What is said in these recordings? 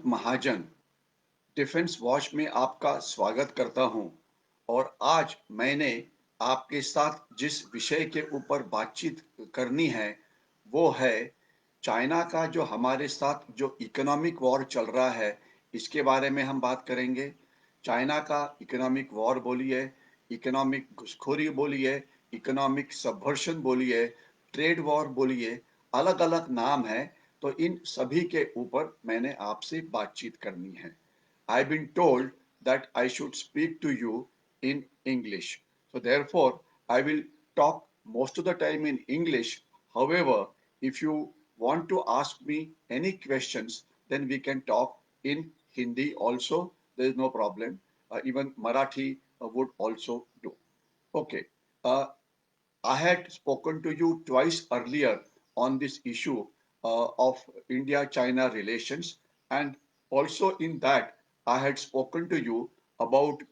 अनंत महाजन defence watch में आपका स्वागत करता हूं और आज मैंने आपके साथ जिस विषय के ऊपर बातचीत करनी है वो है चाइना का जो हमारे साथ जो इकोनॉमिक वॉर चल रहा है इसके बारे में हम बात करेंगे। चाइना का इकोनॉमिक वॉर बोलिए, इकोनॉमिक घुसखोरी बोलिए, इकोनॉमिक सबवर्शन बोलिए, ट्रेड वॉर बोलिए, अलग-अलग नाम है। तो इन सभी के ऊपर मैंने आपसे बातचीत करनी है। I've been told that I should speak to you in English. So therefore, I will talk most of the time in English. However, if you want to ask me any questions, then we can talk in Hindi also. There is no problem. Even Marathi would also do. Okay. Uh, I had spoken to you twice earlier on this issue of India China relations, and also in that, I had spoken to you about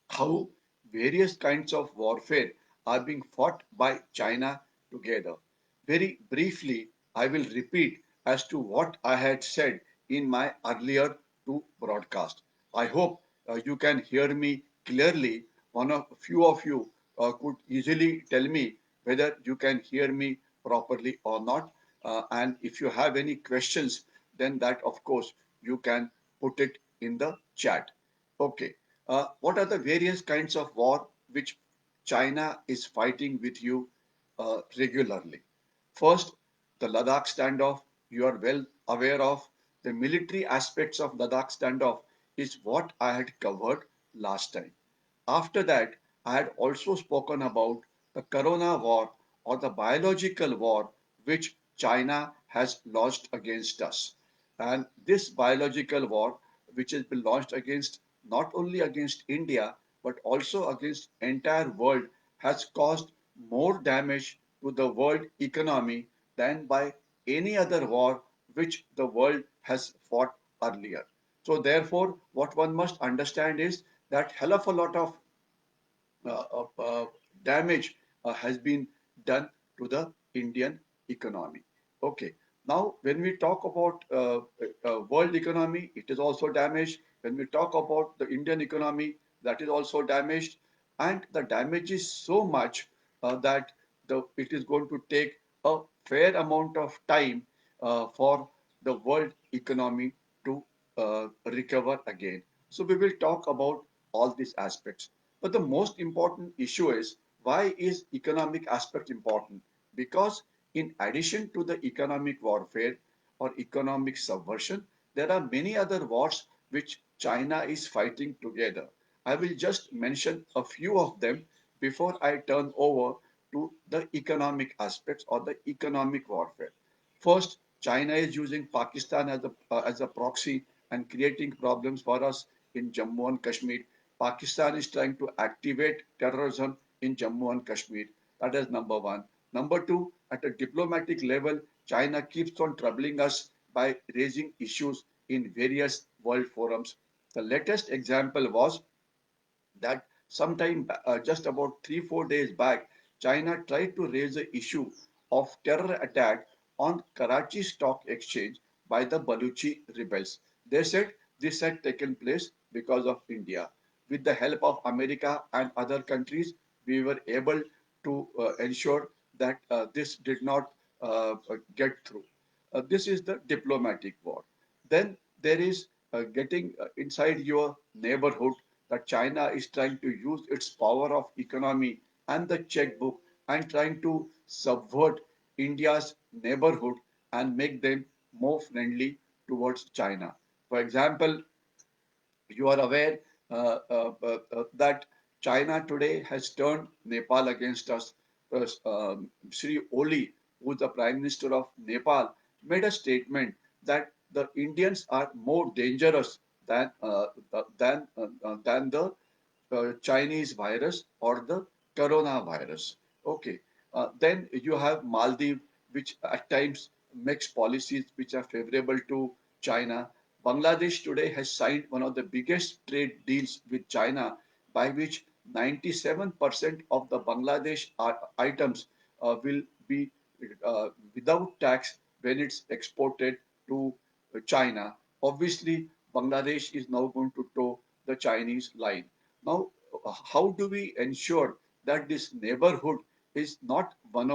how various kinds of warfare are being fought by China together. Very briefly, I will repeat as to what I had said in my earlier two broadcasts. I hope you can hear me clearly. One of few of you could easily tell me whether you can hear me properly or not. And if you have any questions, then that of course you can put it in the chat. Okay. What are the various kinds of war which China is fighting with you regularly? First, the Ladakh standoff. You are well aware of the military aspects of Ladakh standoff is what I had covered last time. After that, I had also spoken about the Corona war or the biological war which China has launched against us. And this biological war, which has been launched against not only against India but also against entire world, has caused more damage to the world economy than by any other war which the world has fought earlier. So therefore, what one must understand is that hell of a lot of damage has been done to the Indian economy. Okay. Now, when we talk about world economy, it is also damaged. When we talk about the Indian economy, that is also damaged, and the damage is so much that it is going to take a fair amount of time for the world economy to recover again. So we will talk about all these aspects. But the most important issue is why is economic aspect important? Because in addition to the economic warfare or economic subversion, there are many other wars which China is fighting together. I will just mention a few of them before I turn over to the economic aspects or the economic warfare. First, China is using Pakistan as a proxy and creating problems for us in Jammu and Kashmir. Pakistan is trying to activate terrorism in Jammu and Kashmir. That is number one. Number two, at a diplomatic level, China keeps on troubling us by raising issues in various world forums. The latest example was that sometime just about 3 4 days back, China tried to raise the issue of terror attack on Karachi Stock Exchange by the Baluchi rebels. They said this had taken place because of India. With the help of America and other countries, we were able to ensure that this did not get through. This is the diplomatic war. Then there is getting inside your neighborhood that China is trying to use its power of economy and the checkbook and trying to subvert India's neighborhood and make them more friendly towards China. For example, you are aware that China today has turned Nepal against us. Sri Oli, who is the Prime Minister of Nepal, made a statement that the Indians are more dangerous than the Chinese virus or the coronavirus. Okay. Then you have Maldives, which at times makes policies which are favorable to China. Bangladesh today has signed one of the biggest trade deals with China, by which 97% of the Bangladesh items will be without tax when it's exported to China. obviously Bangladesh is now going to toe the Chinese line. Now, how do we ensure that this neighborhood is not won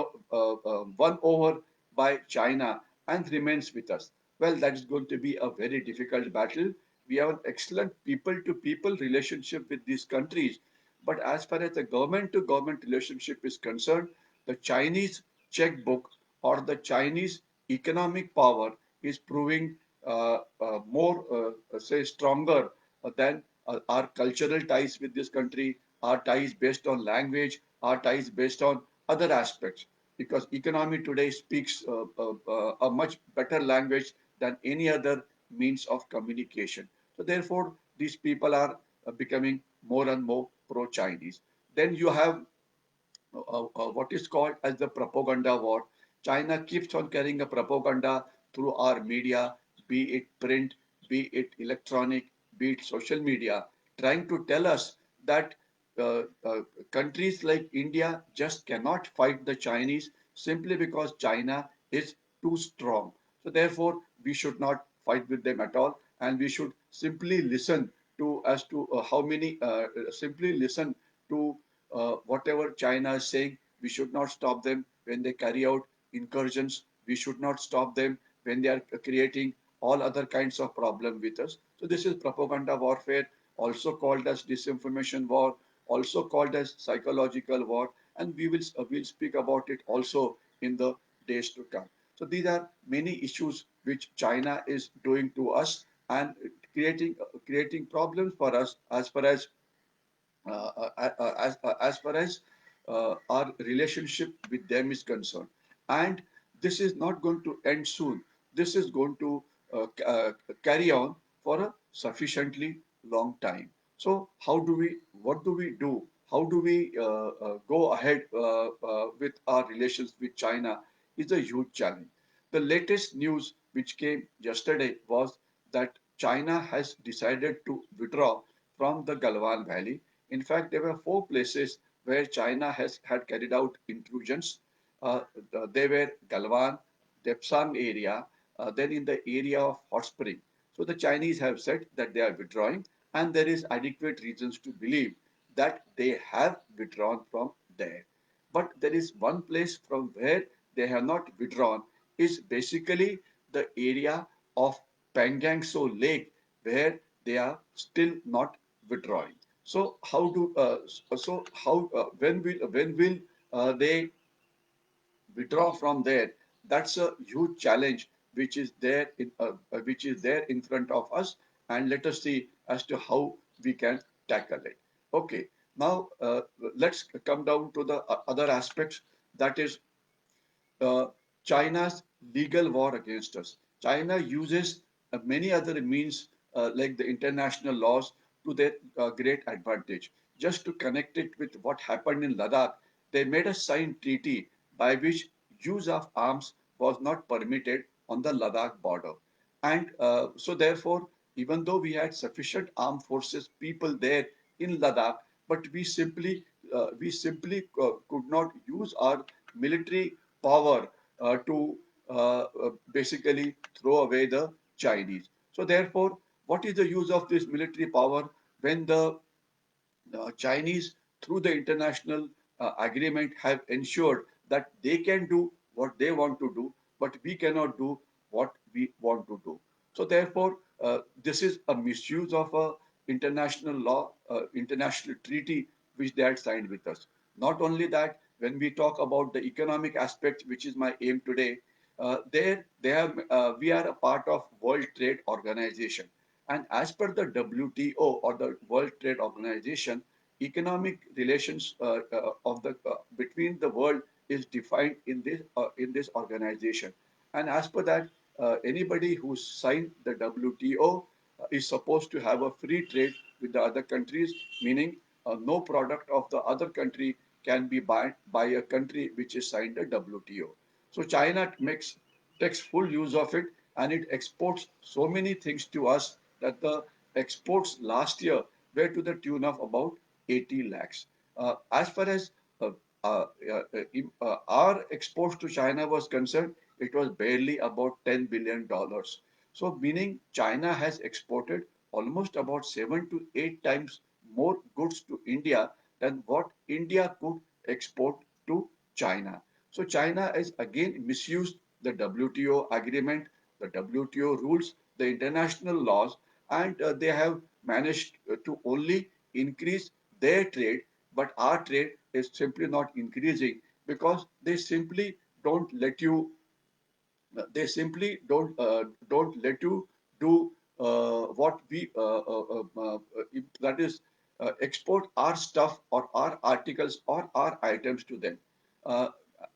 over by China and remains with us? Well, that is going to be a very difficult battle. We have an excellent people to people relationship with these countries. But as far as the government to government relationship is concerned, the Chinese checkbook or the Chinese economic power is proving more, say, stronger than our cultural ties with this country, our ties based on language, our ties based on other aspects. Because economy today speaks a much better language than any other means of communication. So therefore, these people are becoming more and more pro-Chinese. Then you have what is called as the propaganda war. China keeps on carrying a propaganda through our media, be it print, be it electronic, be it social media, trying to tell us that uh, uh, countries like India just cannot fight the Chinese simply because China is too strong. So therefore, we should not fight with them at all, and we should simply listen to as to how many simply listen to whatever China is saying. We should not stop them when they carry out incursions. We should not stop them when they are creating all other kinds of problem with us. So this is propaganda warfare, also called as disinformation war, also called as psychological war, and we'll speak about it also in the days to come. So these are many issues which China is doing to us and creating problems for us as far as as far as our relationship with them is concerned. And this is not going to end soon. This is going to carry on for a sufficiently long time. So, what do we do? How do we go ahead with our relations with China is a huge challenge. The latest news which came yesterday was that China has decided to withdraw from the Galwan Valley. In fact, there were four places where China has had carried out intrusions. Uh, they were Galwan, Depsang area, then in the area of Hot Spring. So the Chinese have said that they are withdrawing, and there is adequate reasons to believe that they have withdrawn from there. But there is one place from where they have not withdrawn is basically the area of Pangangso Lake, where they are still not withdrawing. So how do so how when will they withdraw from there? That's a huge challenge which is there in front of us, and let us see as to how we can tackle it. Okay, now let's come down to the other aspects. That is uh, China's legal war against us. China uses many other means like the international laws to their great advantage. Just to connect it with what happened in Ladakh, they made a signed treaty by which use of arms was not permitted on the Ladakh border. And so, therefore, even though we had sufficient armed forces people there in Ladakh, but we simply could not use our military power to basically throw away the Chinese. So, therefore, what is the use of this military power when the Chinese, through the international agreement, have ensured that they can do what they want to do, but we cannot do what we want to do. So, therefore, this is a misuse of a international law, international treaty which they had signed with us. Not only that, when we talk about the economic aspect, which is my aim today, we are a part of World Trade Organization, and as per the WTO or the World Trade Organization, economic relations of the between the world is defined in this organization. And as per that, anybody who signed the WTO is supposed to have a free trade with the other countries, meaning no product of the other country can be bought by a country which is signed the WTO. So China takes full use of it, and it exports so many things to us that the exports last year were to the tune of about 80 lakhs. As far as uh, uh, our exports to China was concerned, it was barely about $10 billion. So meaning China has exported almost about 7 to 8 times more goods to India than what India could export to China. So China has again misused the WTO agreement, the WTO rules, the international laws, and they have managed to only increase their trade, but our trade is simply not increasing because they simply don't let you they simply don't let you do what we that is export our stuff or our articles or our items to them, uh,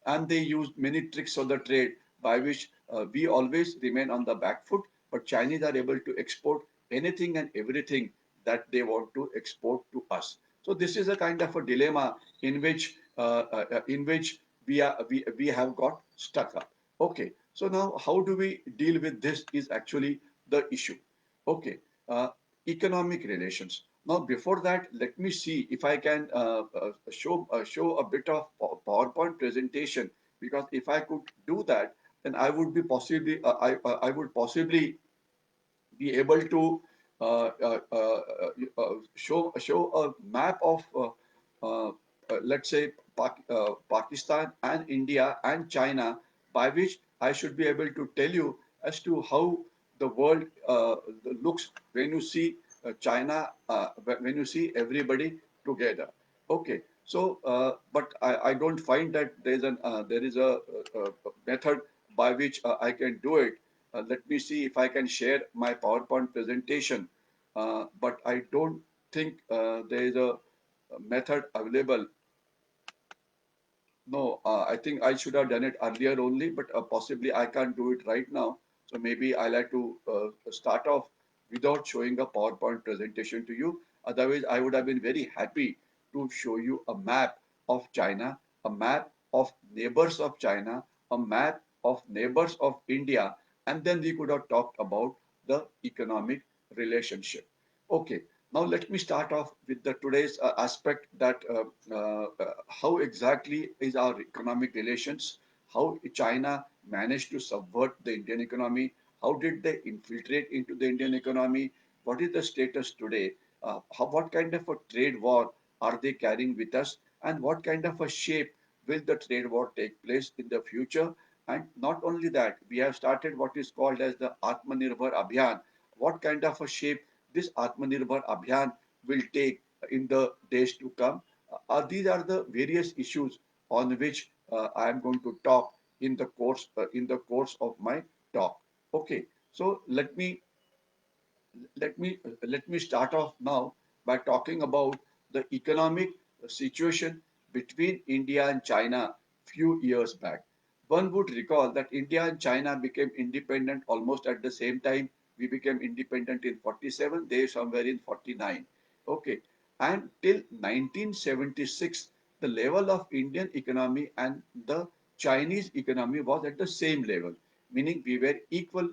and they use many tricks of the trade by which we always remain on the back foot, but Chinese are able to export anything and everything that they want to export to us. So this is a kind of a dilemma in which we have got stuck up. Okay, so now how do we deal with this is actually the issue. Okay, economic relations. Now before that, let me see if I can show a bit of PowerPoint presentation, because if I could do that, then I would be possibly I would possibly be able to show a map of let's say Pakistan and India and China, by which I should be able to tell you as to how the world looks when you see China, when you see everybody together. Okay, so but I don't find that there is a method by which I can do it. Let me see if I can share my PowerPoint presentation. But I don't think there is a method available. No, I think I should have done it earlier only, but possibly I can't do it right now. So maybe I'll have to start off without showing a PowerPoint presentation to you. Otherwise, I would have been very happy to show you a map of China, a map of neighbors of China, a map of neighbors of India, and then we could have talked about the economic relationship. Okay, now let me start off with the today's aspect that how exactly is our economic relations, how China managed to subvert the Indian economy, how did they infiltrate into the Indian economy, what is the status today, what kind of a trade war are they carrying with us, and what kind of a shape will the trade war take place in the future. And not only that, we have started what is called as the Atmanirbhar Abhiyan. What kind of a shape this Atmanirbhar Abhiyan will take in the days to come. These are the various issues on which I am going to talk in the course of my talk. Okay, so let me start off now by talking about the economic situation between India and China few years back. One would recall that India and China became independent almost at the same time. We became independent in 47, they somewhere in 49. Okay, and till 1976, the level of Indian economy and the Chinese economy was at the same level, meaning we were equal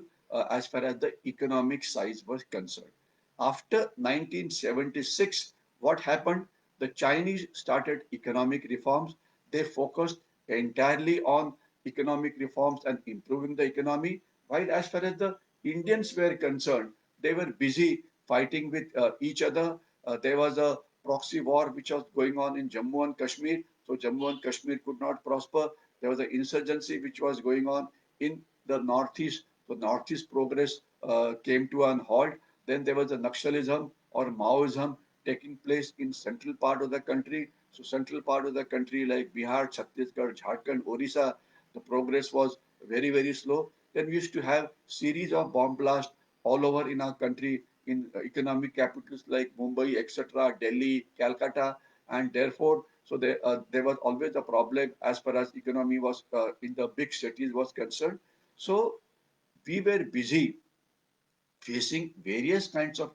as far as the economic size was concerned. After 1976, what happened? The Chinese started economic reforms. They focused entirely on economic reforms and improving the economy, while as far as the Indians were concerned, they were busy fighting with each other. There was a proxy war which was going on in Jammu and Kashmir, so Jammu and Kashmir could not prosper. There was an insurgency which was going on in the northeast, so northeast progress came to an halt. Then there was a Naxalism or Maoism taking place in central part of the country. So central part of the country like Bihar, Chhattisgarh, Jharkhand, Orissa, the progress was very, very slow. Then we used to have series of bomb blasts all over in our country in economic capitals like Mumbai, etc., Delhi, Calcutta, and therefore, so there was always a problem as far as economy was in the big cities was concerned. So we were busy facing various kinds of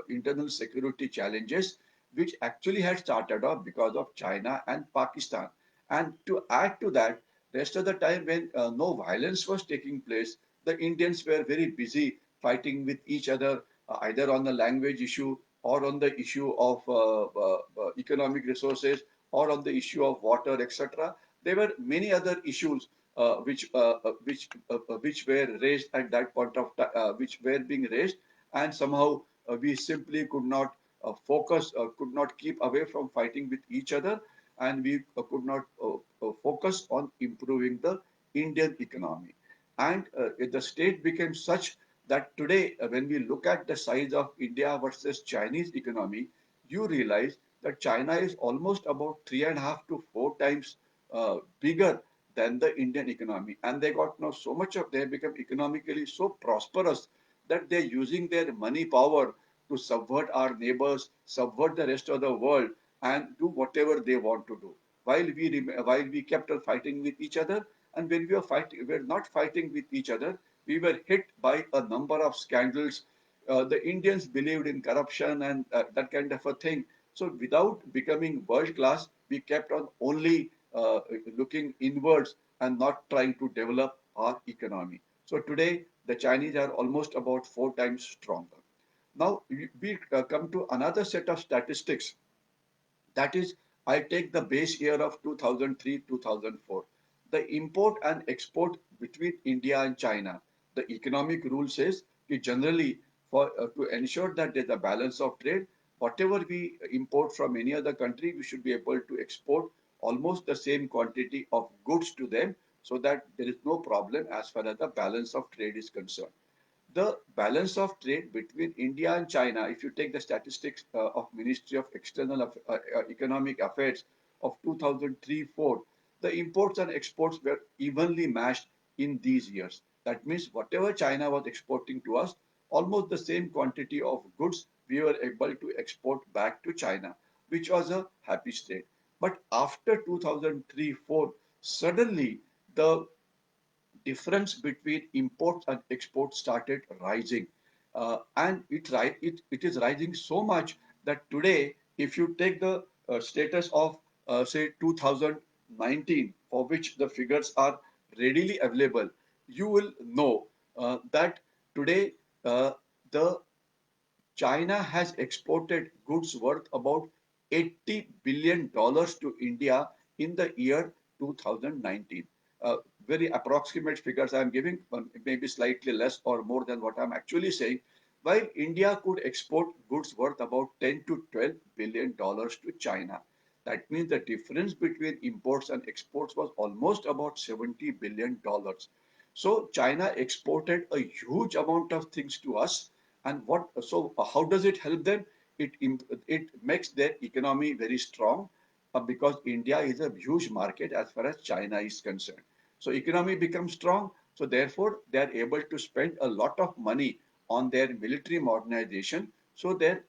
internal security challenges, which actually had started off because of China and Pakistan. And to add to that, rest of the time when no violence was taking place, the Indians were very busy fighting with each other, either on the language issue or on the issue of economic resources or on the issue of water, etc. There were many other issues which were raised at that point of time, which were being raised, and somehow we simply could not could not keep away from fighting with each other, and we could not focus on improving the Indian economy. And the state became such that today, when we look at the size of India versus Chinese economy, you realize that China is almost about 3.5 to 4 times bigger than the Indian economy. And they got now so much of, they have become economically so prosperous that they're using their money power to subvert our neighbors, subvert the rest of the world, and do whatever they want to do. While we kept on fighting with each other, and when we were not fighting with each other, we were hit by a number of scandals. The Indians believed in corruption and that kind of a thing. So without becoming world class, we kept on only looking inwards and not trying to develop our economy. So today, the Chinese are almost about 4 times stronger. Now, we come to another set of statistics. That is, I take the base year of 2003, 2004. The import and export between India and China. The economic rule says that generally, to ensure that there's a balance of trade, whatever we import from any other country, we should be able to export almost the same quantity of goods to them, so that there is no problem as far as the balance of trade is concerned. The balance of trade between India and China, if you take the statistics of Ministry of Economic Affairs of 2003-4, the imports and exports were evenly matched in these years. That means whatever China was exporting to us, almost the same quantity of goods we were able to export back to China, which was a happy state. But after 2003-4, suddenly the difference between imports and exports started rising. And it is rising so much that today, if you take the status of, say, 2019, for which the figures are readily available, you will know that today the China has exported goods worth about $80 billion to India in the year 2019. Very approximate figures I'm giving, maybe slightly less or more than what I'm actually saying. While India could export goods worth about 10 to 12 billion dollars to China, that means the difference between imports and exports was almost about $70 billion. So China exported a huge amount of things to us, and how does it help them? It makes their economy very strong, because India is a huge market as far as China is concerned. So economy becomes strong. So therefore, they are able to spend a lot of money on their military modernization. So their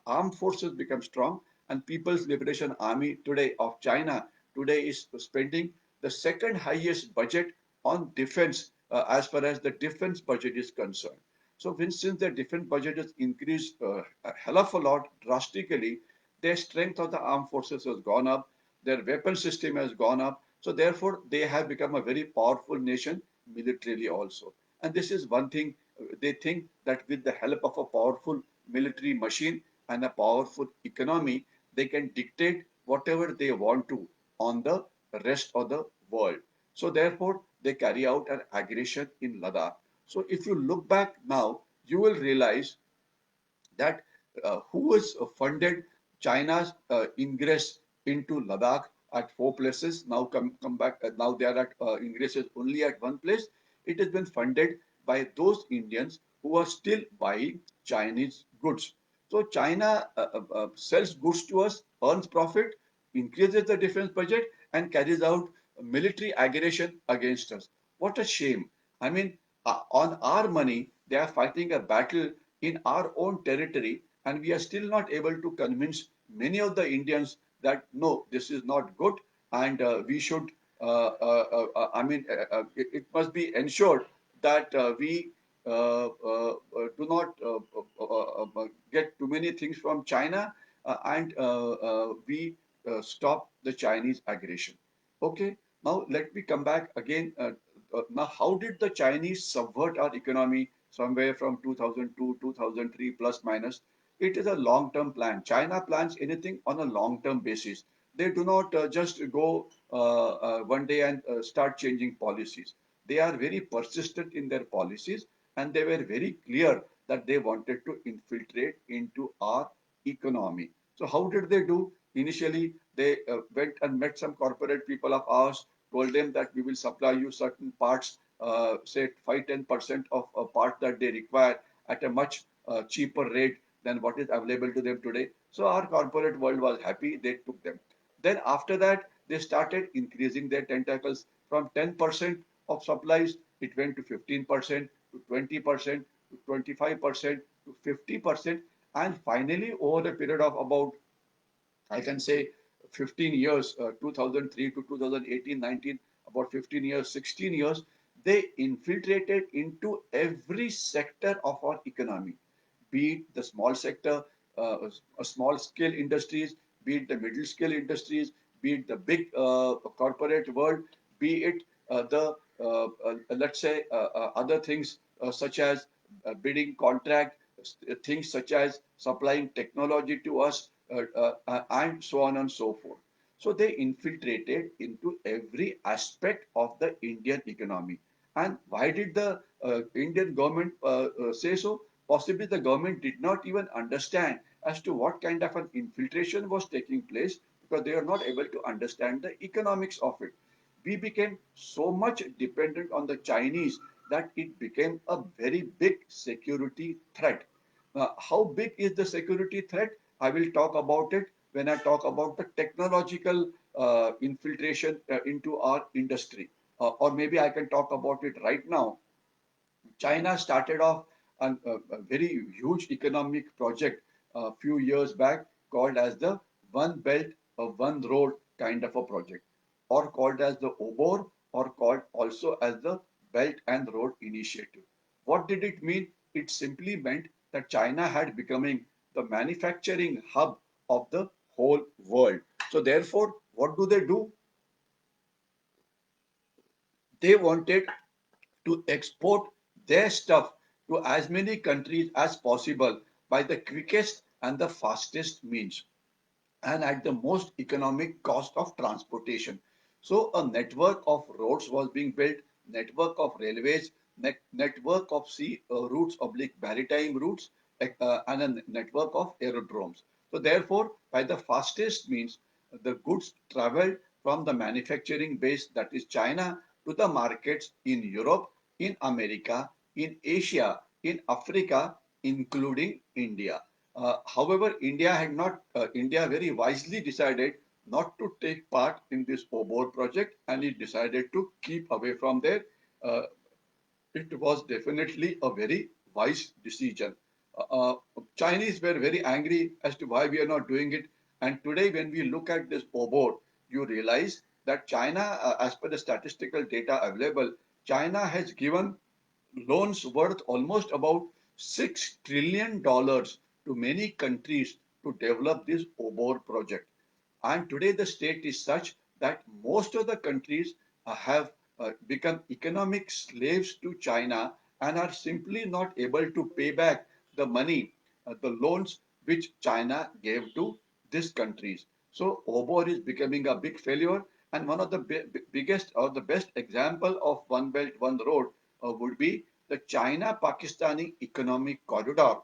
armed forces become strong. And People's Liberation Army today of China today is spending the second highest budget on defense, as far as the defense budget is concerned. So since their defense budget has increased a hell of a lot drastically, their strength of the armed forces has gone up, their weapon system has gone up. So therefore, they have become a very powerful nation militarily also. And this is one thing, they think that with the help of a powerful military machine and a powerful economy, they can dictate whatever they want to on the rest of the world. So therefore, they carry out an aggression in Ladakh. So if you look back now, you will realize that who has funded China's ingress into Ladakh at 4 places. Now come back. Now they are at ingresses only at one place. It has been funded by those Indians who are still buying Chinese goods. So China sells goods to us, earns profit, increases the defense budget, and carries out military aggression against us. What a shame! I mean, on our money, they are fighting a battle in our own territory, and we are still not able to convince many of the Indians that no, this is not good, and we should. It must be ensured that we do not get too many things from China, and we stop the Chinese aggression. Okay, now let me come back again. Now, how did the Chinese subvert our economy somewhere from 2002, 2003 plus minus? It is a long-term plan. China plans anything on a long-term basis. They do not just go one day and start changing policies. They are very persistent in their policies, and they were very clear that they wanted to infiltrate into our economy. So how did they do? Initially, they went and met some corporate people of ours, told them that we will supply you certain parts, say 5-10% of a part that they require at a much cheaper rate than what is available to them today. So our corporate world was happy. They took them. Then after that, they started increasing their tentacles from 10% of supplies. It went to 15%, to 20%, to 25%, to 50%, and finally, over a period of about, I can say, 15 years, 2003 to 2018, 19, about 15 years, 16 years, they infiltrated into every sector of our economy, be it the small sector, small scale industries, be it the middle scale industries, be it the big corporate world, be it the let's say other things such as bidding contract, things such as supplying technology to us, and so on and so forth. So they infiltrated into every aspect of the Indian economy. And why did the Indian government say so? Possibly the government did not even understand as to what kind of an infiltration was taking place, because they are not able to understand the economics of it. We became so much dependent on the Chinese that it became a very big security threat. How big is the security threat? I will talk about it when I talk about the technological infiltration into our industry. Or maybe I can talk about it right now. China started off a very huge economic project a few years back called as the One Belt, One Road kind of a project, or called as the OBOR, or called also as the Belt and Road Initiative. What did it mean? It simply meant that China had becoming the manufacturing hub of the whole world. So therefore, what do? They wanted to export their stuff to as many countries as possible by the quickest and the fastest means, and at the most economic cost of transportation. So a network of roads was being built, network of railways, network of sea routes oblique maritime routes, and a network of aerodromes. So therefore, by the fastest means, the goods traveled from the manufacturing base, that is China, to the markets in Europe, in America, in Asia, in Africa, including India. However, India very wisely decided not to take part in this OBOR project, and it decided to keep away from there. Uh, it was definitely a very wise decision. Chinese were very angry as to why we are not doing it. And today, when we look at this OBOR, you realize that China, as per the statistical data available, China has given loans worth almost about $6 trillion to many countries to develop this OBOR project. And today the state is such that most of the countries have become economic slaves to China and are simply not able to pay back the money, the loans which China gave to these countries. So OBOR is becoming a big failure, and one of the biggest or the best example of One Belt One Road would be the China-Pakistani Economic Corridor,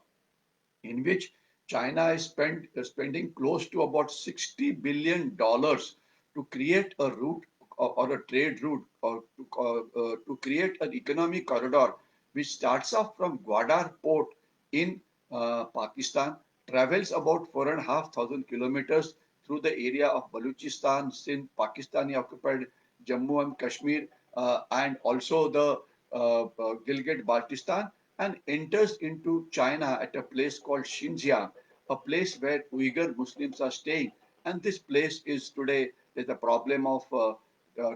in which China is spending close to about $60 billion to create a route, or a trade route, or to create an economic corridor which starts off from Gwadar port in Pakistan, travels about 4,500 kilometers through the area of Baluchistan, Sindh, Pakistani occupied Jammu and Kashmir, and also the Gilgit-Baltistan, and enters into China at a place called Xinjiang, a place where Uyghur Muslims are staying. And this place is today, there's a problem of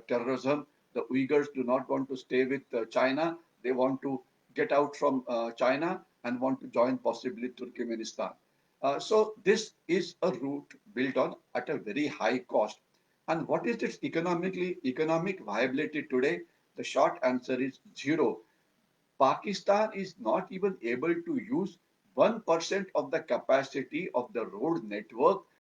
terrorism. The Uyghurs do not want to stay with China. They want to get out from China and want to join possibly Turkmenistan. So this is a route built on at a very high cost. And what is its economic viability today? The short answer is zero. Pakistan is not even able to use 1% of the capacity of the road network